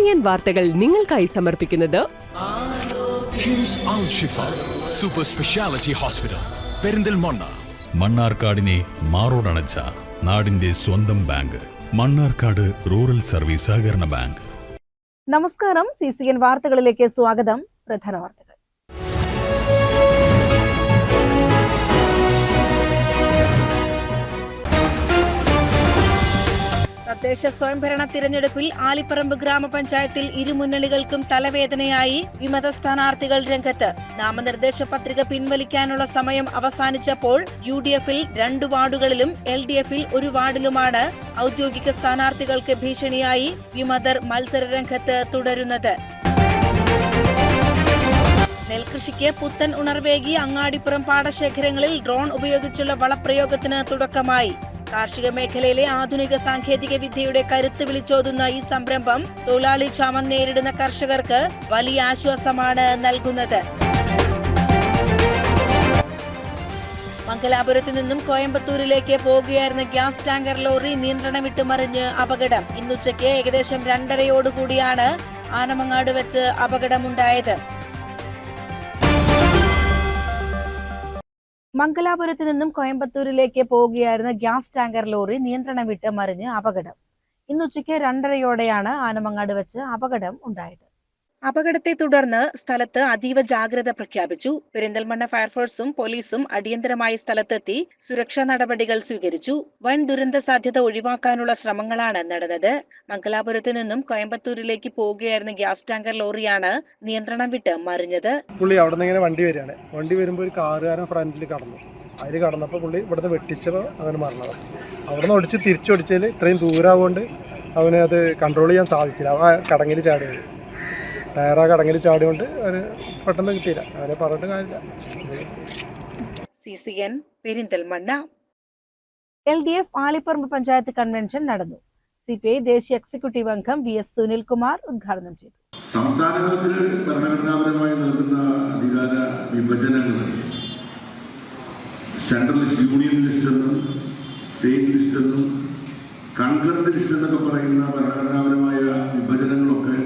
CCN വാർത്തകൾ നിങ്ങൾക്കായി സമർപ്പിക്കുന്നത് കിംസ് അൽ ഷിഫ സൂപ്പർ സ്പെഷ്യാലിറ്റി ഹോസ്പിറ്റൽ പെരിന്തൽമണ്ണ. മണ്ണാർക്കാടിനെ മാറോടണച്ച നാടിന്റെ സ്വന്തം ബാങ്ക് മണ്ണാർക്കാട് റൂറൽ സർവീസ് സഹകരണ ബാങ്ക്. നമസ്കാരം. CCN വാർത്തകളിലേക്ക് സ്വാഗതം. പ്രധാന വാർത്തകൾ. തദ്ദേശ സ്വയംഭരണ തിരഞ്ഞെടുപ്പിൽ ആലിപ്പറമ്പ് ഗ്രാമപഞ്ചായത്തിൽ ഇരുമുന്നണികൾക്കും തലവേദനയായി വിമത സ്ഥാനാർത്ഥികൾ രംഗത്ത്. നാമനിർദ്ദേശ പത്രിക പിൻവലിക്കാനുള്ള സമയം അവസാനിച്ചപ്പോൾ UDFൽ 2 വാർഡുകളിലും LDFൽ 1 വാർഡിലുമാണ് ഔദ്യോഗിക സ്ഥാനാർത്ഥികൾക്ക് ഭീഷണിയായി വിമതർ മത്സരരംഗത്ത് തുടരുന്നത്. നെൽകൃഷിക്ക് പുത്തൻ ഉണർവേകി അങ്ങാടിപ്പുറം പാടശേഖരങ്ങളിൽ ഡ്രോൺ ഉപയോഗിച്ചുള്ള വളപ്രയോഗത്തിന് തുടക്കമായി. കാർഷിക മേഖലയിലെ ആധുനിക സാങ്കേതിക വിദ്യയുടെ കരുത്ത് വിളിച്ചോതുന്ന ഈ സംരംഭം തൊഴിലാളി ക്ഷാമം നേരിടുന്ന കർഷകർക്ക് വലിയ ആശ്വാസമാണ് നൽകുന്നത്. മംഗലാപുരത്തു നിന്നും കോയമ്പത്തൂരിലേക്ക് പോകുകയായിരുന്ന ഗ്യാസ് ടാങ്കർ ലോറി നിയന്ത്രണം വിട്ട് മറിഞ്ഞ് അപകടം. ഇന്നുച്ചയ്ക്ക് ഏകദേശം 2:30 ആനമങ്ങാട് വെച്ച് അപകടമുണ്ടായത്. മംഗലാപുരത്ത് നിന്നും കോയമ്പത്തൂരിലേക്ക് പോവുകയായിരുന്ന ഗ്യാസ് ടാങ്കർ ലോറി നിയന്ത്രണം വിട്ട് മറിഞ്ഞ് അപകടം. ഇന്നുച്ചയ്ക്ക് 2:30 ആനമങ്ങാട് വെച്ച് അപകടം ഉണ്ടായത്. അപകടത്തെ തുടർന്ന് സ്ഥലത്ത് അതീവ ജാഗ്രത പ്രഖ്യാപിച്ചു. പെരിന്തൽമണ്ണ ഫയർഫോഴ്സും പോലീസും അടിയന്തരമായി സ്ഥലത്തെത്തി സുരക്ഷാ നടപടികൾ സ്വീകരിച്ചു. വൻ ദുരന്ത സാധ്യത ഒഴിവാക്കാനുള്ള ശ്രമങ്ങളാണ് നടന്നത്. മംഗലാപുരത്ത് നിന്നും കോയമ്പത്തൂരിലേക്ക് പോവുകയായിരുന്ന ഗ്യാസ് ടാങ്കർ ലോറിയാണ് നിയന്ത്രണം വിട്ട് മറിഞ്ഞത്. പുള്ളി അവിടെ നിന്ന് ഇങ്ങനെ വണ്ടി വരുമ്പോൾ ഒരു കാറുകാരൻ ഫ്രണ്ടിൽ കടന്നു. അതിൽ കടന്നപ്പോൾ പുള്ളി ഇവിടുന്ന് വെട്ടിച്ചപ്പോൾ അവന് മരണത്. അവിടെ നിന്ന് ഒടിച്ച് തിരിച്ചൊടിച്ചതിൽ ഇത്രയും ദൂരമാകൊണ്ട് അവന് അത് കൺട്രോൾ ചെയ്യാൻ സാധിച്ചില്ല. അവൻ കടങ്ങിൽ ചാടിയത് കടങ്ങിൽ ചാടിയോണ്ട് അവന് പെട്ടെന്ന് കിട്ടിയില്ല. അവനെ പറഞ്ഞിട്ട് കാര്യമില്ല. CCN Perinthalmanna. LDF Aliparamba panchayat convention നടന്നു. CPI ദേശീയ എക്സിക്യൂട്ടീവ് അംഗം VS സുനിൽകുമാർ ഉദ്ഘാടനം ചെയ്തു. സംസ്ഥാനങ്ങൾക്ക് ഭരണഘടനാപരമായി നൽകുന്ന അധികാര വിഭജനങ്ങൾ സെൻട്രൽ ലിസ്റ്റ്, യൂണിയൻ ലിസ്റ്റ് എന്നും സ്റ്റേറ്റ് ലിസ്റ്റ് എന്നും കൺകറന്റ് ലിസ്റ്റ് എന്നൊക്കെ പറയുന്ന ഭരണഘടനാപരമായ വിഭജനങ്ങളൊക്കെ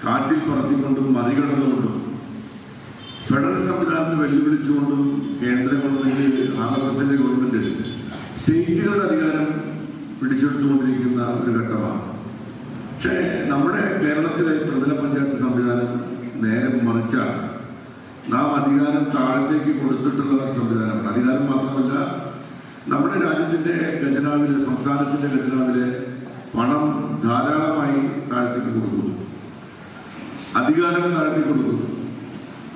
കാറ്റിൽ പറത്തിക്കൊണ്ടും മറികടന്നുകൊണ്ടും ഫെഡറൽ സംവിധാനത്തെ വെല്ലുവിളിച്ചുകൊണ്ടും കേന്ദ്ര ഗവൺമെന്റ് RSSന്റെ ഗവൺമെന്റ് സ്റ്റേറ്റുകളുടെ അധികാരം പിടിച്ചെടുത്തുകൊണ്ടിരിക്കുന്ന ഒരു ഘട്ടമാണ്. പക്ഷേ നമ്മുടെ കേരളത്തിലെ ത്രിതല പഞ്ചായത്ത് സംവിധാനം നേരെ മറിച്ചാണ്. നാം അധികാരം താഴത്തേക്ക് കൊടുത്തിട്ടുള്ള സംവിധാനമാണ്. അധികാരം മാത്രമല്ല, നമ്മുടെ രാജ്യത്തിന്റെ ഖജനാവിലെ, സംസ്ഥാനത്തിന്റെ ഖജനാവിലെ പണം ധാരാളമായി താഴത്തേക്ക് കൊടുക്കുന്നു, അധികാരം താഴ്ത്തി കൊടുക്കുന്നു.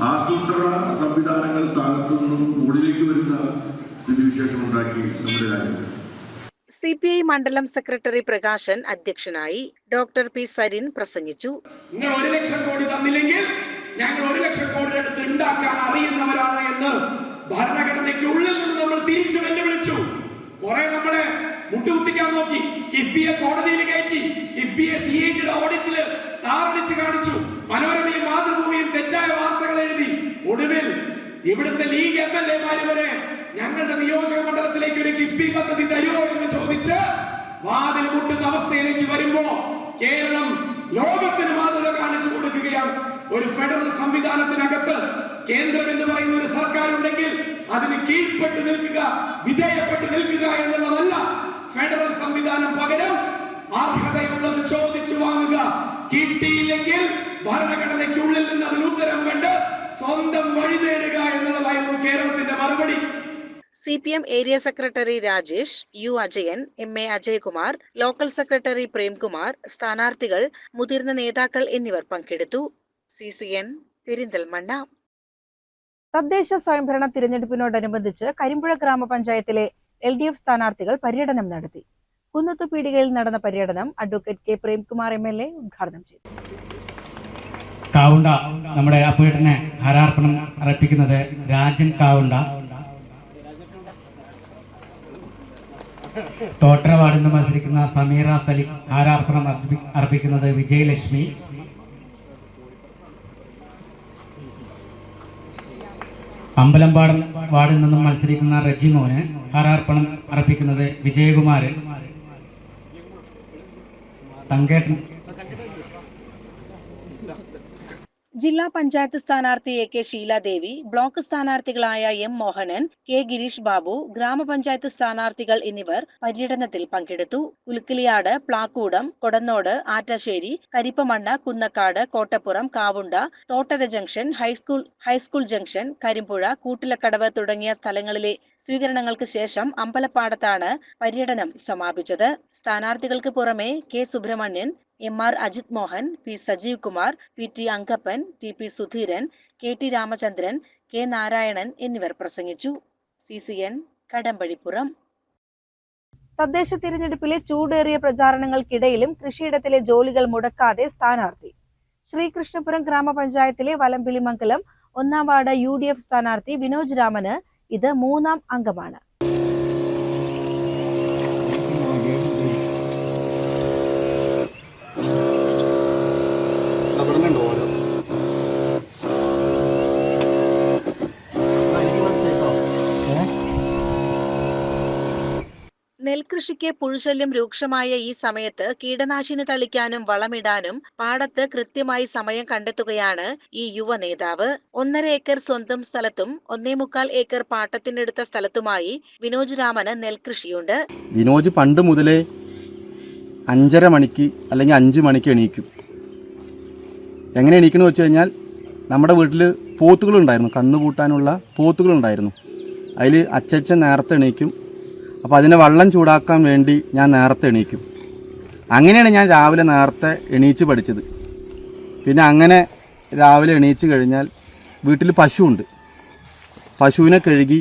ആസൂത്രണ സംവിധാനങ്ങൾ താഴത്തുനിന്നും മുകളിലേക്ക് വരുന്ന സ്ഥിതിവിശേഷം ഉണ്ടാക്കി നമ്മുടെ രാജ്യത്ത്. CPI മണ്ഡലം സെക്രട്ടറി പ്രകാശൻ അധ്യക്ഷനായി. ഡോക്ടർ P സരിൻ പ്രസംഗിച്ചു. നിങ്ങൾ 1 ലക്ഷം കോടി തന്നില്ലെങ്കിൽ ഞങ്ങൾ 1 ലക്ഷം കോടി എടുത്ത് ഉണ്ടാക്കാൻ അറിയുന്നവരാണ് എന്ന് ഭരണഘടനയ്ക്കുള്ളിൽ നിന്ന് നമ്മൾ തിരിച്ചു വെല്ലുവിളിച്ചു. കുറെ നമ്മളെ മുട്ടുകുത്തിക്കാൻ നോക്കി. കിഫ്ബിയെ കോടതിയിൽ കയറ്റി, കിഫ്ബിയെ CAGയുടെ ഓഡിറ്റില് താറടിച്ച് കാണിച്ചു. മനോരമയും മാതൃഭൂമിയും തെറ്റായ വാർത്തകൾ എഴുതി. ഒടുവിൽ ഇവിടുത്തെ ലീഗ് MLA-മാര് വരെ ഞങ്ങളുടെ നിയോജക മണ്ഡലത്തിലേക്ക് ഒരു കിഫ്ബി പദ്ധതി തരുമോ എന്ന് ചോദിച്ച് വാതിൽ മുട്ടുന്ന അവസ്ഥയിലേക്ക് വരുമ്പോ കേരളം ലോകത്തിന് മാതൃക കാണിച്ചു കൊടുക്കുകയാണ്. ഒരു ഫെഡറൽ സംവിധാനത്തിനകത്ത് കേന്ദ്രം എന്ന് പറയുന്ന ഒരു സർക്കാർ ഉണ്ടെങ്കിൽ അതിന് കീഴ്പ്പെട്ട് നിൽക്കുക, വിധേയപ്പെട്ട് നിൽക്കുക എന്നുള്ളതല്ല ഫെഡറൽ സംവിധാനം. പകരം അർഹതയുള്ളത് ചോദിച്ചു വാങ്ങുക. കിട്ടിയില്ലെങ്കിൽ ഭരണഘടനയ്ക്കുള്ളിൽ നിന്ന് അതിന് ഉത്തരം കണ്ട് സ്വന്തം വഴി നേടുക എന്നുള്ളതായിരുന്നു കേരളത്തിന്റെ മറുപടി. CPM area secretary Rajesh, U Ajayan, MA Ajaykumar, local secretary Premkumar, സ്ഥാനാർത്ഥികൾ, മുതിർന്ന നേതാക്കൾ എന്നിവർ പങ്കെടുത്തു. CCN പെരിന്തൽമണ്ണ. തദ്ദേശ സ്വയംഭരണ തിരഞ്ഞെടുപ്പിനോടനുബന്ധിച്ച് കരിമ്പുഴ ഗ്രാമപഞ്ചായത്തിലെ LDF സ്ഥാനാർത്ഥികൾ പര്യടനം നടത്തി. കുന്നത്തുപീടികയിൽ നടന്ന പര്യടനം അഡ്വക്കേറ്റ് K പ്രേംകുമാർ MLA ഉദ്ഘാടനം ചെയ്തു. കാവുണ്ട നമ്മുടെ അപ്പുവേട്ടനെ ഹാരാർപ്പണം അർപ്പിക്കുന്നത് രാജൻ കാവുണ്ട. തോട്ടര വാർഡിൽ നിന്ന് മത്സരിക്കുന്ന സമീറ സലി ഹാരാർപ്പണം അർപ്പിക്കുന്നത് വിജയലക്ഷ്മി. അമ്പലമ്പാടം വാർഡിൽ നിന്നും മത്സരിക്കുന്ന റജിമോന് ഹാരാർപ്പണം അർപ്പിക്കുന്നത് വിജയകുമാരൻ. തങ്കേട്ടൻ ജില്ലാ പഞ്ചായത്ത് സ്ഥാനാർത്ഥി എ കെ ഷീലാദേവി, ബ്ലോക്ക് സ്ഥാനാർത്ഥികളായ എം മോഹനൻ, കെ ഗിരീഷ് ബാബു, ഗ്രാമപഞ്ചായത്ത് സ്ഥാനാർത്ഥികൾ എന്നിവർ പര്യടനത്തിൽ പങ്കെടുത്തു. Kulukkiliyad, Plakkoodam, Kodannode, Attassery, Karippamanna, Kunnakkad, Kottappuram, Kavunda, Thottara junction, high school junction, Karimpuzha, Koottilakkadavu തുടങ്ങിയ സ്ഥലങ്ങളിലെ സ്വീകരണങ്ങൾക്ക് ശേഷം അമ്പലപ്പാടത്താണ് പര്യടനം സമാപിച്ചത്. സ്ഥാനാർത്ഥികൾക്ക് പുറമെ K Subrahmanyan, MR. Ajith Mohan, P Sajeev Kumar, P T Angappan, T P Sudheeran, K T Ramachandran, K Narayanan എന്നിവർ പ്രസംഗിച്ചു. CCN കടമ്പഴിപ്പുറം. തദ്ദേശ തിരഞ്ഞെടുപ്പിലെ ചൂടേറിയ പ്രചാരണങ്ങൾക്കിടയിലും കൃഷിയിടത്തിലെ ജോലികൾ മുടക്കാതെ സ്ഥാനാർത്ഥി. ശ്രീകൃഷ്ണപുരം ഗ്രാമപഞ്ചായത്തിലെ വലമ്പിലിമംഗലം 1-ാം വാർഡ് UDF സ്ഥാനാർത്ഥി വിനോജ് രാമന് ഇത് 3-ാം അംഗമാണ്. നെൽകൃഷിക്ക് പുഴുശല്യം രൂക്ഷമായ ഈ സമയത്ത് കീടനാശിനി തളിക്കാനും വളമിടാനും പാടത്ത് കൃത്യമായി സമയം കണ്ടെത്തുകയാണ് ഈ യുവ നേതാവ്. 1.5 ഏക്കർ സ്വന്തം സ്ഥലത്തും 1.25 ഏക്കർ പാട്ടത്തിനെടുത്ത സ്ഥലത്തുമായി വിനോജ് രാമന് നെൽകൃഷിയുണ്ട്. വിനോജ് പണ്ട് മുതലേ 5:30 മണിക്ക് അല്ലെങ്കിൽ 5 മണിക്ക് എണീക്കും. എങ്ങനെ എണീക്കണമെന്ന് വെച്ച് കഴിഞ്ഞാൽ നമ്മുടെ വീട്ടിൽ പോത്തുകളുണ്ടായിരുന്നു, കന്നുകൂട്ടാനുള്ള പോത്തുകളുണ്ടായിരുന്നു. അതിൽ അച്ചച്ചൻ നേരത്തെ എണീക്കും. അപ്പോൾ അതിനെ വെള്ളം ചൂടാക്കാൻ വേണ്ടി ഞാൻ നേരത്തെ എണീക്കും. അങ്ങനെയാണ് ഞാൻ രാവിലെ നേരത്തെ എണീച്ച് പഠിച്ചത്. പിന്നെ അങ്ങനെ രാവിലെ എണീച്ച് കഴിഞ്ഞാൽ വീട്ടിൽ പശുവുണ്ട്. പശുവിനെ കഴുകി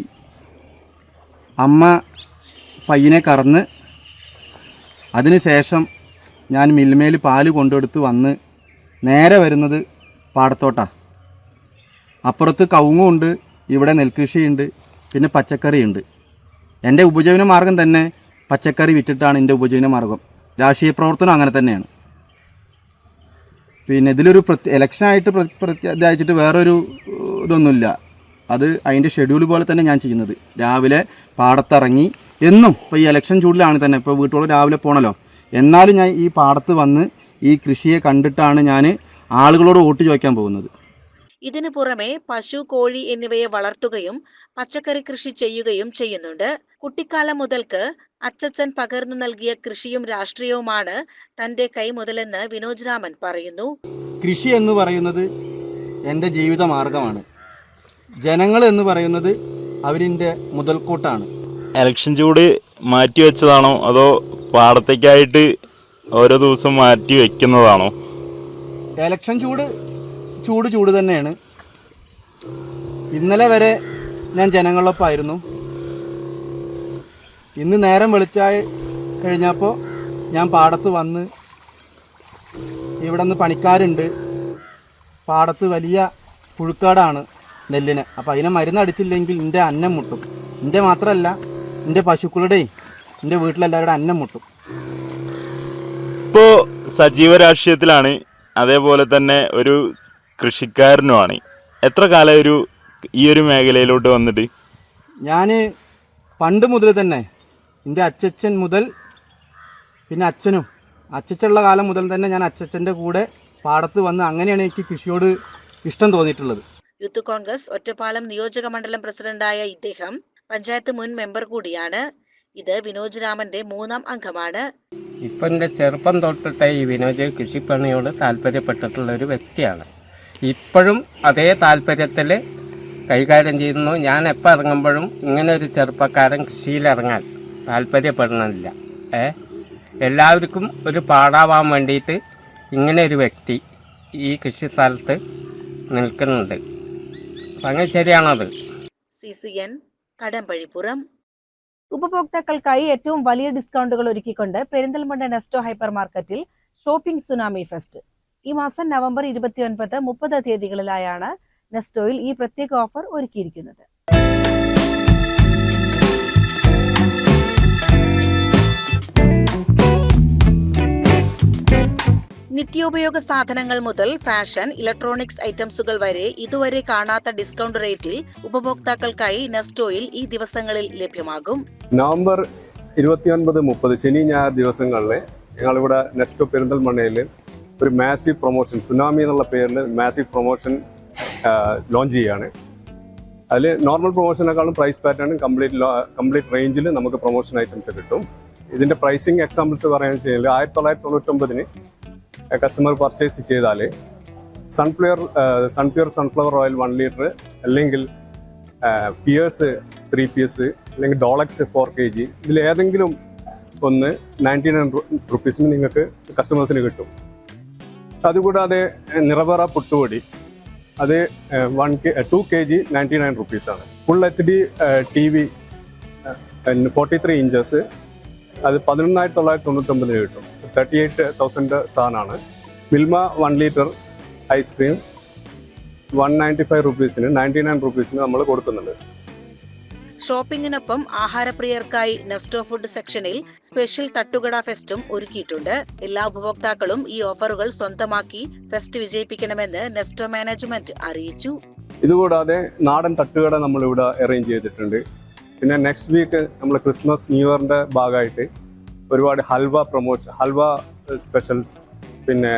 അമ്മ പയ്യനെ കറന്ന് അതിന് ശേഷം ഞാൻ മിൽമേൽ പാല് കൊണ്ടെടുത്ത് വന്ന് നേരെ വരുന്നത് പാടത്തോട്ടാണ്. അപ്പുറത്ത് കവുങ്ങുണ്ട്, ഇവിടെ നെൽകൃഷിയുണ്ട്, പിന്നെ പച്ചക്കറിയുണ്ട്. എൻ്റെ ഉപജീവന മാർഗം തന്നെ പച്ചക്കറി വിറ്റിട്ടാണ് എൻ്റെ ഉപജീവന മാർഗം. രാഷ്ട്രീയ പ്രവർത്തനം അങ്ങനെ തന്നെയാണ്. പിന്നെ ഇതിലൊരു ഇലക്ഷനായിട്ട് ഇതായിട്ട് വേറൊരു ഇതൊന്നുമില്ല. അത് അതിൻ്റെ ഷെഡ്യൂൾ പോലെ തന്നെ ഞാൻ ചെയ്യുന്നത്. രാവിലെ പാടത്തിറങ്ങി എന്നും ഇപ്പോൾ ഈ ഇലക്ഷൻ ചൂടിലാണ് തന്നെ, ഇപ്പോൾ വീട്ടോളം രാവിലെ പോകണമല്ലോ, എന്നാലും ഞാൻ ഈ പാടത്ത് വന്ന് ഈ കൃഷിയെ കണ്ടിട്ടാണ് ഞാൻ ആളുകളോട് വോട്ട് ചോദിക്കാൻ പോകുന്നത്. ഇതിനു പുറമെ പശു, കോഴി എന്നിവയെ വളർത്തുകയും പച്ചക്കറി കൃഷി ചെയ്യുകയും ചെയ്യുന്നുണ്ട്. കുട്ടിക്കാലം മുതൽക്ക് അച്ചച്ചൻ പകർന്നു നൽകിയ കൃഷിയും രാഷ്ട്രീയവുമാണ് തന്റെ കൈമുതലെന്ന് വിനോജ് രാമൻ പറയുന്നു. കൃഷി എന്ന് പറയുന്നത് എൻ്റെ ജീവിത മാർഗമാണ്. ജനങ്ങൾ എന്ന് പറയുന്നത് അവരിൻ്റെ മുതൽക്കൂട്ടാണ്. ഇലക്ഷൻ ചൂട് മാറ്റി വെച്ചതാണോ അതോ പാടത്തേക്കായിട്ട് ഓരോ ദിവസം മാറ്റി വെക്കുന്നതാണോ? ഇലക്ഷൻ ചൂട് തന്നെയാണ്. ഇന്നലെ വരെ ഞാൻ ജനങ്ങളൊപ്പമായിരുന്നു. ഇന്ന് നേരം വെളിച്ചായി കഴിഞ്ഞപ്പോൾ ഞാൻ പാടത്ത് വന്ന് ഇവിടെ നിന്ന് പണിക്കാരുണ്ട്. പാടത്ത് വലിയ പുഴുക്കാടാണ് നെല്ലിന്. അപ്പോൾ അതിനെ മരുന്നടിച്ചില്ലെങ്കിൽ എൻ്റെ അന്നം മുട്ടും. എൻ്റെ മാത്രമല്ല, എൻ്റെ പശുക്കളുടെയും എൻ്റെ വീട്ടിലെല്ലാവരുടെ അന്നം മുട്ടും. ഇപ്പോൾ സജീവ രാഷ്ട്രീയത്തിലാണ്, അതേപോലെ തന്നെ ഒരു കൃഷിക്കാരനുമാണ്. എത്ര കാലം ഈ ഒരു മേഖലയിലോട്ട് വന്നിട്ട്? ഞാൻ പണ്ട് മുതൽ തന്നെ എൻ്റെ അച്ചച്ചൻ മുതൽ പിന്നെ അച്ചച്ചുള്ള കാലം മുതൽ തന്നെ ഞാൻ അച്ചച്ചൻ്റെ കൂടെ പാടത്ത് വന്ന് അങ്ങനെയാണ് എനിക്ക് കൃഷിയോട് ഇഷ്ടം തോന്നിയിട്ടുള്ളത്. യൂത്ത് കോൺഗ്രസ് ഒറ്റപ്പാലം നിയോജക മണ്ഡലം പ്രസിഡന്റായ ഇദ്ദേഹം പഞ്ചായത്ത് മുൻ മെമ്പർ കൂടിയാണ്. ഇത് വിനോജ് രാമന്റെ 3-ാം അംഗമാണ്. ഇപ്പം എൻ്റെ ചെറുപ്പം തൊട്ടിട്ട് ഈ വിനോജ് കൃഷിപ്പണിയോട് താല്പര്യപ്പെട്ടിട്ടുള്ള ഒരു വ്യക്തിയാണ്. ഇപ്പോഴും അതേ താല്പര്യത്തിൽ കൈകാര്യം ചെയ്യുന്നു. ഞാൻ എപ്പോൾ ഇറങ്ങുമ്പോഴും ഇങ്ങനെ ഒരു ചെറുപ്പക്കാരൻ കൃഷിയിലിറങ്ങാൻ താല്പര്യപ്പെടുന്നില്ല. എല്ലാവർക്കും ഒരു പാടാവാൻ വേണ്ടിയിട്ട് ഇങ്ങനെ ഒരു വ്യക്തി ഈ കൃഷി സ്ഥലത്ത് നിൽക്കുന്നുണ്ട്. അപ്പം അങ്ങനെ ശരിയാണത്. CCN കടമ്പഴിപ്പുറം. ഉപഭോക്താക്കൾക്കായി ഏറ്റവും വലിയ ഡിസ്കൗണ്ടുകൾ ഒരുക്കിക്കൊണ്ട് പെരിന്തൽമണ്ണ നെസ്റ്റോ ഹൈപ്പർ മാർക്കറ്റിൽ ഷോപ്പിംഗ് സുനാമി ഫെസ്റ്റ്. ഈ മാസം നവംബർ 29, 30 തീയതികളിലായാണ് നെസ്റ്റോയിൽ ഈ പ്രത്യേക ഓഫർ ഒരുക്കിയിരിക്കുന്നത്. നിത്യോപയോഗ സാധനങ്ങൾ മുതൽ ഫാഷൻ, ഇലക്ട്രോണിക്സ് ഐറ്റംസുകൾ വരെ ഇതുവരെ കാണാത്ത ഡിസ്കൗണ്ട് റേറ്റിൽ ഉപഭോക്താക്കൾക്കായി നെസ്റ്റോയിൽ ഈ ദിവസങ്ങളിൽ ലഭ്യമാകും. നവംബർ 29, 30 ശനി ഞായർ ദിവസങ്ങളിൽ ഞങ്ങളിവിടെ നെസ്റ്റോ പെരിന്തൽമണ്ണയിൽ ഒരു മാസീവ് പ്രൊമോഷൻ, സുനാമി എന്നുള്ള പേരിൽ മാസീവ് പ്രൊമോഷൻ ലോഞ്ച് ചെയ്യുകയാണ്. അതിൽ നോർമൽ പ്രൊമോഷനേക്കാളും പ്രൈസ് പാറ്റേൺ കംപ്ലീറ്റ് റേഞ്ചിൽ നമുക്ക് പ്രൊമോഷൻ ഐറ്റംസ് കിട്ടും. ഇതിൻ്റെ പ്രൈസിങ് എക്സാമ്പിൾസ് പറയുകയാണെന്ന് വെച്ച് കഴിഞ്ഞാൽ 1999 കസ്റ്റമർ പർച്ചേസ് ചെയ്താൽ സൺപ്യൂർ സൺഫ്ലവർ ഓയിൽ 1 ലിറ്റർ, അല്ലെങ്കിൽ പിയേഴ്സ് 3 പീസ്, അല്ലെങ്കിൽ ഡോളക്സ് 4 kg, ഇതിലേതെങ്കിലും ഒന്ന് 99 റുപ്പീസിന് നിങ്ങൾക്ക് കസ്റ്റമേഴ്സിന് കിട്ടും. അതുകൂടാതെ നിറവറ പുട്ടുപൊടി, അത് 2 kg 99 റുപ്പീസാണ്. ഫുൾ HD TV 43 ഇഞ്ചസ്, അത് 11,999 കിട്ടും. 38,000 സാധനമാണ്. മിൽമ 1 ലിറ്റർ ഐസ്ക്രീം 195 റുപ്പീസിന് 99 റുപ്പീസിന് നമ്മൾ കൊടുക്കുന്നുണ്ട്. ഷോപ്പിംഗിനൊപ്പം ആഹാരപ്രിയർക്കായി നെസ്റ്റോ ഫുഡ് സെക്ഷനിൽ സ്പെഷ്യൽ തട്ടുകട ഫെസ്റ്റും ഒരുക്കിയിട്ടുണ്ട്. എല്ലാ ഉപഭോക്താക്കളും ഈ ഓഫറുകൾ സ്വന്തമാക്കി ഫെസ്റ്റ് വിജയിപ്പിക്കണമെന്ന് നെസ്റ്റോ മാനേജ്മെന്റ് അറിയിച്ചു. ഇതുകൂടാതെ നാടൻ തട്ടുകട നമ്മളിവിടെ അറേഞ്ച് ചെയ്തിട്ടുണ്ട്. പിന്നെ നെക്സ്റ്റ് വീക്ക് നമ്മൾ ക്രിസ്മസ് ന്യൂ ഇയറിൻ്റെ ഭാഗമായിട്ട് ഒരുപാട് ഹൽവ സ്പെഷ്യൽസ്, പിന്നെ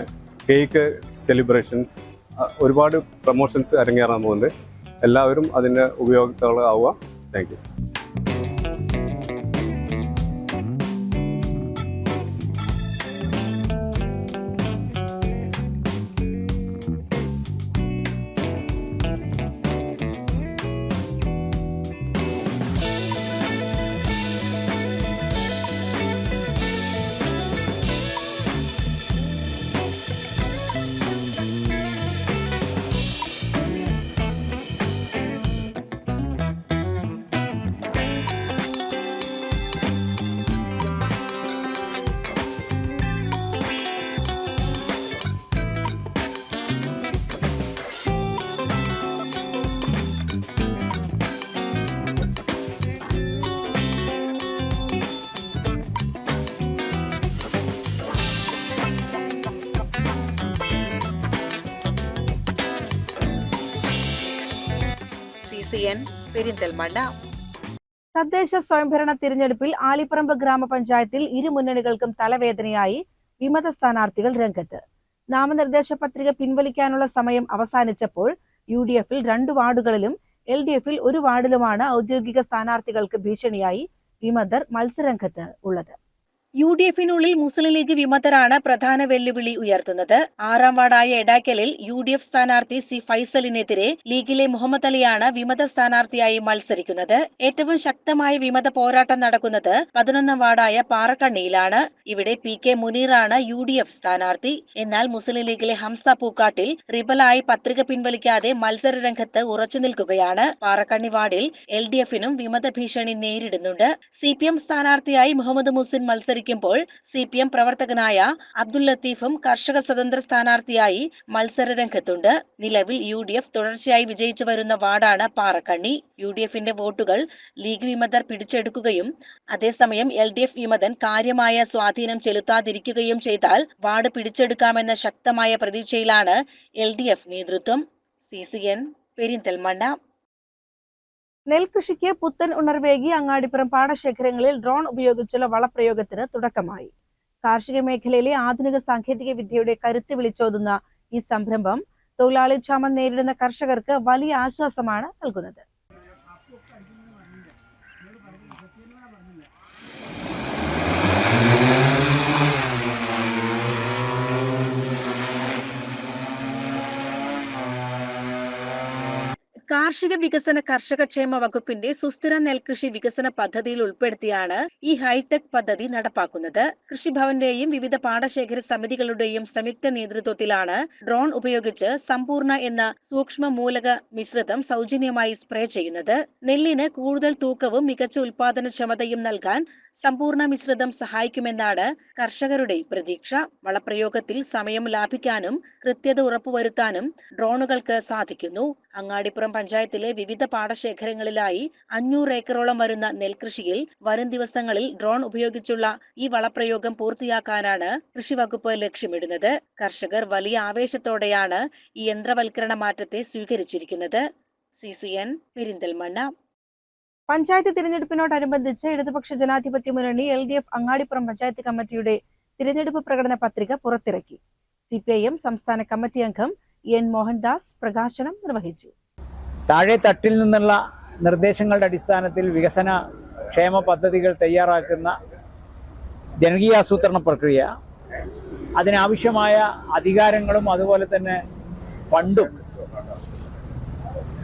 കേക്ക് സെലിബ്രേഷൻസ്, ഒരുപാട് പ്രൊമോഷൻസ് അരങ്ങേറാൻ പോകുന്നുണ്ട്. എല്ലാവരും അതിൻ്റെ ഉപയോക്താക്കളാവുക. Thank you. CCN പെരിന്തൽമണ്ണ. തദ്ദേശ സ്വയംഭരണ തിരഞ്ഞെടുപ്പിൽ ആലിപ്പറമ്പ് ഗ്രാമപഞ്ചായത്തിൽ ഇരു മുന്നണികൾക്കും തലവേദനയായി വിമത സ്ഥാനാർത്ഥികൾ രംഗത്ത്. നാമനിർദ്ദേശ പത്രിക പിൻവലിക്കാനുള്ള സമയം അവസാനിച്ചപ്പോൾ UDFൽ 2 വാർഡുകളിലും LDFൽ 1 വാർഡിലുമാണ് ഔദ്യോഗിക സ്ഥാനാർത്ഥികൾക്ക് ഭീഷണിയായി വിമതർ മത്സരരംഗത്ത് ഉള്ളത്. UDFിനുള്ളിൽ മുസ്ലിം ലീഗ് വിമതരാണ് പ്രധാന വെല്ലുവിളി ഉയർത്തുന്നത്. 6ാം വാർഡായ എടാക്കലിൽ UDF സ്ഥാനാർത്ഥി C ഫൈസലിനെതിരെ ലീഗിലെ മുഹമ്മദ് അലിയാണ് വിമത സ്ഥാനാർത്ഥിയായി മത്സരിക്കുന്നത്. ഏറ്റവും ശക്തമായ വിമത പോരാട്ടം നടക്കുന്നത് 11ാം വാർഡായ പാറക്കണ്ണിയിലാണ്. ഇവിടെ PK മുനീറാണ് UDF സ്ഥാനാർത്ഥി. എന്നാൽ മുസ്ലിം ലീഗിലെ ഹംസ പൂക്കാട്ടിൽ റിബലായി പത്രിക പിൻവലിക്കാതെ മത്സരരംഗത്ത് ഉറച്ചു നിൽക്കുകയാണ്. പാറക്കണ്ണി വാർഡിൽ LDFനും വിമത ഭീഷണി നേരിടുന്നുണ്ട്. CPM സ്ഥാനാർത്ഥിയായി മുഹമ്മദ് മുസിൻ മത്സരിക്കുമ്പോൾ CPM പ്രവർത്തകനായ അബ്ദുൽ ലത്തീഫും കർഷക സ്വതന്ത്ര സ്ഥാനാർത്ഥിയായി മത്സരരംഗത്തുണ്ട്. നിലവിൽ UDF തുടർച്ചയായി വിജയിച്ചു വരുന്ന വാർഡാണ് പാറക്കണ്ണി. UDFന്റെ വോട്ടുകൾ ലീഗ് വിമതർ പിടിച്ചെടുക്കുകയും അതേസമയം LDF വിമതൻ കാര്യമായ സ്വാധീനം ചെലുത്താതിരിക്കുകയും ചെയ്താൽ വാർഡ് പിടിച്ചെടുക്കാമെന്ന ശക്തമായ പ്രതീക്ഷയിലാണ് LDF നേതൃത്വം. CCN പെരിന്തൽമണ്ണ. നെൽകൃഷിക്ക് പുത്തൻ ഉണർവേകി അങ്ങാടിപ്പുറം പാടശേഖരങ്ങളിൽ ഡ്രോൺ ഉപയോഗിച്ചുള്ള വളപ്രയോഗത്തിന് തുടക്കമായി. കാർഷിക മേഖലയിലെ ആധുനിക സാങ്കേതിക വിദ്യയുടെ കരുത്ത് വിളിച്ചോതുന്ന ഈ സംരംഭം തൊഴിലാളി ക്ഷാമം നേരിടുന്ന കർഷകർക്ക് വലിയ ആശ്വാസമാണ് നൽകുന്നത്. കാർഷിക വികസന കർഷകക്ഷേമ വകുപ്പിന്റെ സുസ്ഥിര നെൽകൃഷി വികസന പദ്ധതിയിൽ ഉൾപ്പെടുത്തിയാണ് ഈ ഹൈടെക് പദ്ധതി നടപ്പാക്കുന്നത്. കൃഷിഭവന്റെയും വിവിധ പാടശേഖര സമിതികളുടെയും സംയുക്ത നേതൃത്വത്തിലാണ് ഡ്രോൺ ഉപയോഗിച്ച് സമ്പൂർണ്ണ എന്ന സൂക്ഷ്മ മൂലക മിശ്രിതം സൗജന്യമായി സ്പ്രേ ചെയ്യുന്നത്. നെല്ലിന് കൂടുതൽ തൂക്കവും മികച്ച ഉൽപാദനക്ഷമതയും നൽകാൻ സമ്പൂർണ്ണ മിശ്രിതം സഹായിക്കുമെന്നാണ് കർഷകരുടെ പ്രതീക്ഷ. വളപ്രയോഗത്തിൽ സമയം ലാഭിക്കാനും കൃത്യത ഉറപ്പുവരുത്താനും ഡ്രോണുകൾക്ക് സാധിക്കുന്നു. അങ്ങാടിപ്പുറം പഞ്ചായത്തിലെ വിവിധ പാടശേഖരങ്ങളിലായി 500 ഏക്കറോളം വരുന്ന നെൽകൃഷിയിൽ വരും ദിവസങ്ങളിൽ ഡ്രോൺ ഉപയോഗിച്ചുള്ള ഈ വളപ്രയോഗം പൂർത്തിയാക്കാനാണ് കൃഷിവകുപ്പ് ലക്ഷ്യമിടുന്നത്. കർഷകർ വലിയ ആവേശത്തോടെയാണ് ഈ യന്ത്രവൽക്കരണ മാറ്റത്തെ സ്വീകരിച്ചിരിക്കുന്നത്. CCN പെരിന്തൽമണ്ണ. പഞ്ചായത്ത് തിരഞ്ഞെടുപ്പിനോടനുബന്ധിച്ച് ഇടതുപക്ഷ ജനാധിപത്യ മുന്നണി LDF അങ്ങാടിപ്പുറം പഞ്ചായത്ത് കമ്മിറ്റിയുടെ തിരഞ്ഞെടുപ്പ് പ്രകടന പത്രിക പുറത്തിറക്കി. CPIM സംസ്ഥാന കമ്മിറ്റി അംഗം എൻ മോഹൻദാസ് പ്രകാശനം നിർവഹിച്ചു. താഴെ തട്ടിൽ നിന്നുള്ള നിർദ്ദേശങ്ങളുടെ അടിസ്ഥാനത്തിൽ വികസന ക്ഷേമ പദ്ധതികൾ തയ്യാറാക്കുന്ന ജനകീയാസൂത്രണ പ്രക്രിയ, അതിനാവശ്യമായ അധികാരങ്ങളും അതുപോലെ തന്നെ ഫണ്ടും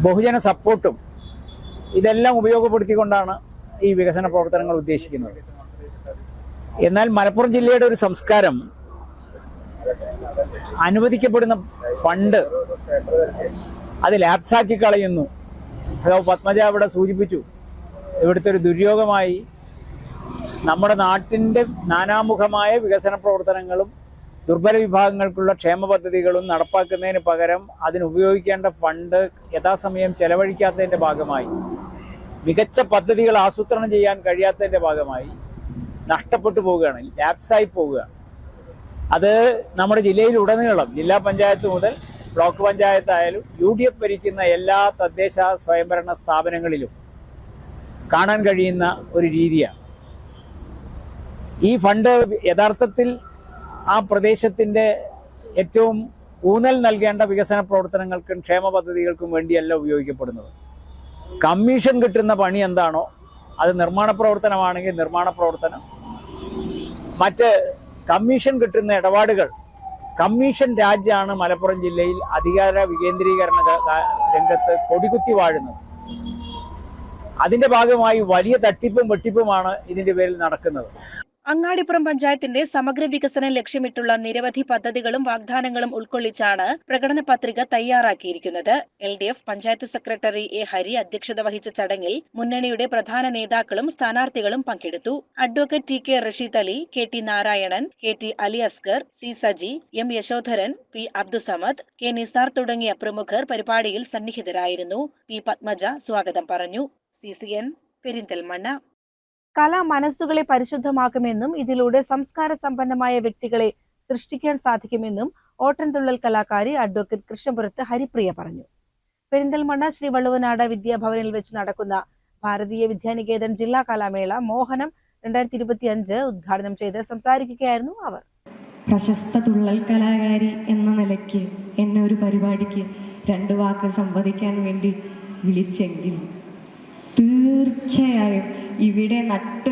ബഹുജന സപ്പോർട്ടും ഇതെല്ലാം ഉപയോഗപ്പെടുത്തിക്കൊണ്ടാണ് ഈ വികസന പ്രവർത്തനങ്ങൾ ഉദ്ദേശിക്കുന്നത്. എന്നാൽ മലപ്പുറം ജില്ലയുടെ ഒരു സംസ്കാരം അനുവദിക്കപ്പെടുന്ന ഫണ്ട് അത് ലാപ്സാക്കി കളയുന്നു. പത്മജ ഇവിടെ സൂചിപ്പിച്ചു, ഇവിടുത്തെ ഒരു ദുര്യോഗമായി നമ്മുടെ നാട്ടിൻ്റെ നാനാമുഖമായ വികസന പ്രവർത്തനങ്ങളും ദുർബല വിഭാഗങ്ങൾക്കുള്ള ക്ഷേമ പദ്ധതികളും നടപ്പാക്കുന്നതിന് പകരം അതിനുപയോഗിക്കേണ്ട ഫണ്ട് യഥാസമയം ചെലവഴിക്കാത്തതിൻ്റെ ഭാഗമായി, മികച്ച പദ്ധതികൾ ആസൂത്രണം ചെയ്യാൻ കഴിയാത്തതിൻ്റെ ഭാഗമായി നഷ്ടപ്പെട്ടു പോവുകയാണ്, ലാപ്സായി പോവുകയാണ്. അത് നമ്മുടെ ജില്ലയിലുടനീളം, ജില്ലാ പഞ്ചായത്ത് മുതൽ ബ്ലോക്ക് പഞ്ചായത്തായാലും UDF ഭരിക്കുന്ന എല്ലാ തദ്ദേശ സ്വയംഭരണ സ്ഥാപനങ്ങളിലും കാണാൻ കഴിയുന്ന ഒരു രീതിയാണ്. ഈ ഫണ്ട് യഥാർത്ഥത്തിൽ ആ പ്രദേശത്തിൻ്റെ ഏറ്റവും ഊന്നൽ നൽകേണ്ട വികസന പ്രവർത്തനങ്ങൾക്കും ക്ഷേമ പദ്ധതികൾക്കും വേണ്ടിയല്ല ഉപയോഗിക്കപ്പെടുന്നത്. കമ്മീഷൻ കിട്ടുന്ന പണി എന്താണോ, അത് നിർമ്മാണ പ്രവർത്തനമാണെങ്കിൽ നിർമ്മാണ പ്രവർത്തനം, മറ്റ് കമ്മീഷൻ കിട്ടുന്ന ഇടപാടുകൾ, കമ്മീഷൻ രാജ്യമാണ് മലപ്പുറം ജില്ലയിൽ അധികാര വികേന്ദ്രീകരണ രംഗത്ത് കൊടികുത്തി വാഴുന്നത്. അതിൻ്റെ ഭാഗമായി വലിയ തട്ടിപ്പും വെട്ടിപ്പുമാണ് ഇതിൻ്റെ പേരിൽ നടക്കുന്നത്. അങ്ങാടിപ്പുറം പഞ്ചായത്തിന്റെ സമഗ്ര വികസനം ലക്ഷ്യമിട്ടുള്ള നിരവധി പദ്ധതികളും വാഗ്ദാനങ്ങളും ഉൾക്കൊള്ളിച്ചാണ് പ്രകടന പത്രിക തയ്യാറാക്കിയിരിക്കുന്നത്. LDF panchayat secretary A. Hari അധ്യക്ഷത വഹിച്ച ചടങ്ങിൽ മുന്നണിയുടെ പ്രധാന നേതാക്കളും സ്ഥാനാർത്ഥികളും പങ്കെടുത്തു. Advocate TK Rasheed Ali, KT Narayanan, KT Ali Askar, C. Saji, M. Yashodharan, P. Abdussamad, K. Nisar തുടങ്ങിയ പ്രമുഖർ പരിപാടിയിൽ സന്നിഹിതരായിരുന്നു. P. പത്മജ സ്വാഗതം പറഞ്ഞു. CCN പെരിന്തൽമണ്ണ. കല മനസ്സുകളെ പരിശുദ്ധമാക്കുമെന്നും ഇതിലൂടെ സംസ്കാര സമ്പന്നമായ വ്യക്തികളെ സൃഷ്ടിക്കാൻ സാധിക്കുമെന്നും ഓട്ടൻതുള്ളൽ കലാകാരി അഡ്വക്കേറ്റ് കൃഷ്ണപുരത്ത് ഹരിപ്രിയ പറഞ്ഞു. പെരിന്തൽമണ്ണ ശ്രീ വള്ളുവനാട് വിദ്യാഭവനിൽ വെച്ച് നടക്കുന്ന ഭാരതീയ വിദ്യാനികേതൻ ജില്ലാ കലാമേള മോഹനം 2025 ഉദ്ഘാടനം ചെയ്ത് സംസാരിക്കുകയായിരുന്നു അവർ. പ്രശസ്ത തുള്ളൽ കലാകാരി എന്ന നിലയ്ക്ക് എന്നെ ഒരു പരിപാടിക്ക് 2 വാക്ക് സംവദിക്കാൻ വേണ്ടി വിളിച്ചെങ്കിൽ തീർച്ചയായും ഇവിടെ നട്ട്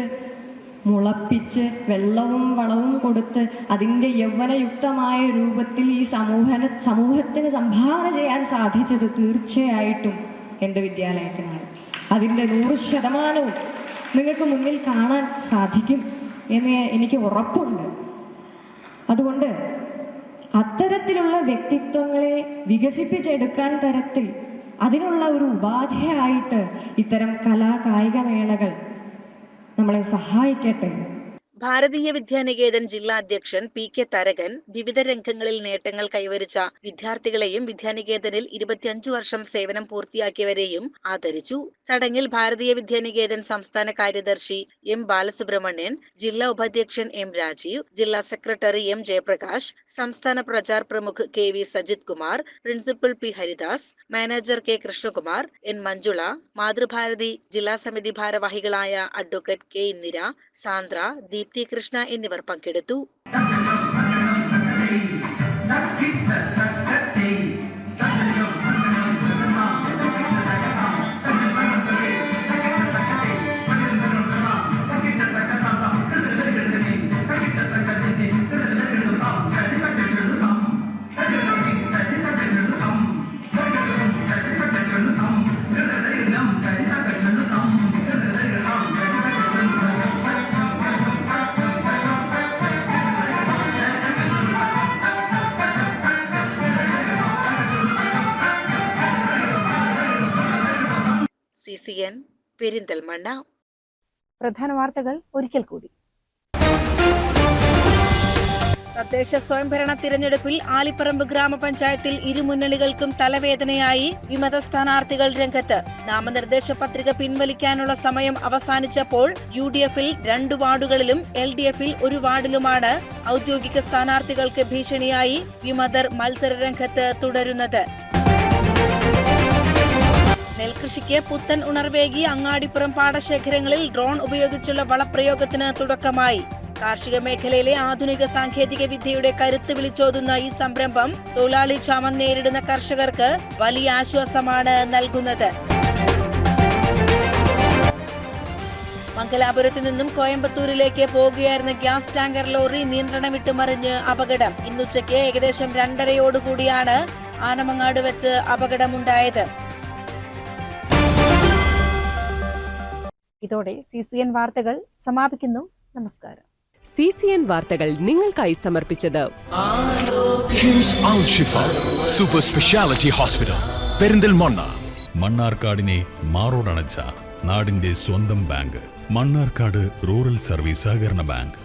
മുളപ്പിച്ച് വെള്ളവും വളവും കൊടുത്ത് അതിൻ്റെ യൗവനയുക്തമായ രൂപത്തിൽ ഈ സമൂഹത്തിന് സംഭാവന ചെയ്യാൻ സാധിച്ചത് തീർച്ചയായിട്ടും എൻ്റെ വിദ്യാലയത്തിനാണ്. അതിൻ്റെ 100% നിങ്ങൾക്ക് മുന്നിൽ കാണാൻ സാധിക്കും എന്ന് എനിക്ക് ഉറപ്പുണ്ട്. അതുകൊണ്ട് അത്തരത്തിലുള്ള വ്യക്തിത്വങ്ങളെ വികസിപ്പിച്ചെടുക്കാൻ തരത്തിൽ അതിനുള്ള ഒരു ഉപാധിയായിട്ട് ഇത്തരം കലാകായിക മേളകൾ നമ്മളെ സഹായിക്കട്ടെ. ഭാരതീയ വിദ്യാനികേതൻ ജില്ലാ അധ്യക്ഷൻ PK തരകൻ വിവിധ രംഗങ്ങളിൽ നേട്ടങ്ങൾ കൈവരിച്ച വിദ്യാർത്ഥികളെയും വിദ്യാനികേതനിൽ 25 വർഷം സേവനം പൂർത്തിയാക്കിയവരെയും ആദരിച്ചു. ചടങ്ങിൽ ഭാരതീയ വിദ്യാനികേതൻ സംസ്ഥാന കാര്യദർശി M. ബാലസുബ്രഹ്മണ്യൻ, ജില്ലാ ഉപാധ്യക്ഷൻ M. രാജീവ്, ജില്ലാ സെക്രട്ടറി M. ജയപ്രകാശ്, സംസ്ഥാന പ്രചാർ പ്രമുഖ് KV Sajith Kumar, principal P. Haridas, manager K. Krishnakumar, N. Manjula, Mathrubharathi ജില്ലാ സമിതി ഭാരവാഹികളായ അഡ്വക്കേറ്റ് K. ഇന്ദിര, സാന്ദ്ര, ദീപ്തി കൃഷ്ണ എന്നിവർ പങ്കെടുത്തു. CCN പെരിന്തൽമണ്ണ. പ്രധാന വാർത്തകൾ ഒരിക്കൽ കൂടി. തദ്ദേശ സ്വയംഭരണ തിരഞ്ഞെടുപ്പിൽ ആലിപ്പറമ്പ് ഗ്രാമപഞ്ചായത്തിൽ ഇരുമുന്നണികൾക്കും തലവേദനയായി വിമത സ്ഥാനാർത്ഥികൾ രംഗത്ത്. നാമനിർദ്ദേശ പത്രിക പിൻവലിക്കാനുള്ള സമയം അവസാനിച്ചപ്പോൾ UDF-ൽ 2 വാർഡുകളിലും LDF-ൽ 1 വാർഡിലുമാണ് ഔദ്യോഗിക സ്ഥാനാർത്ഥികൾക്ക് ഭീഷണിയായി വിമതർ മത്സരരംഗത്ത് തുടരുന്നത്. നെൽകൃഷിക്ക് പുത്തൻ ഉണർവേകി അങ്ങാടിപ്പുറം പാടശേഖരങ്ങളിൽ ഡ്രോൺ ഉപയോഗിച്ചുള്ള വളപ്രയോഗത്തിന് തുടക്കമായി. കാർഷിക മേഖലയിലെ ആധുനിക സാങ്കേതിക വിദ്യയുടെ കരുത്ത് വിളിച്ചോതുന്ന ഈ സംരംഭം തൊഴിലാളി ക്ഷാമം നേരിടുന്ന കർഷകർക്ക് വലിയ ആശ്വാസമാണ് നൽകുന്നത്. മംഗലാപുരത്തു നിന്നും കോയമ്പത്തൂരിലേക്ക് പോകുകയായിരുന്ന ഗ്യാസ് ടാങ്കർ ലോറി നിയന്ത്രണം വിട്ട് മറിഞ്ഞ് അപകടം. ഇന്നുച്ചയ്ക്ക് ഏകദേശം 2:30 ആനമങ്ങാട് വെച്ച് അപകടമുണ്ടായത്. ഇതോടെ CCN വാർത്തകൾ സമാപിക്കുന്നു. നമസ്കാരം. CCN വാർത്തകൾ നിങ്ങൾക്കായി സമർപ്പിച്ചത് കിംസ് അൽ ഷിഫ സൂപ്പർ സ്പെഷ്യാലിറ്റി ഹോസ്പിറ്റൽ പെരിന്തൽമണ്ണ. മണ്ണാർക്കാടിനെ മാറോടണച്ച നാടിന്റെ സ്വന്തം ബാങ്ക് മണ്ണാർക്കാട് റൂറൽ സർവീസ് സഹകരണ ബാങ്ക്.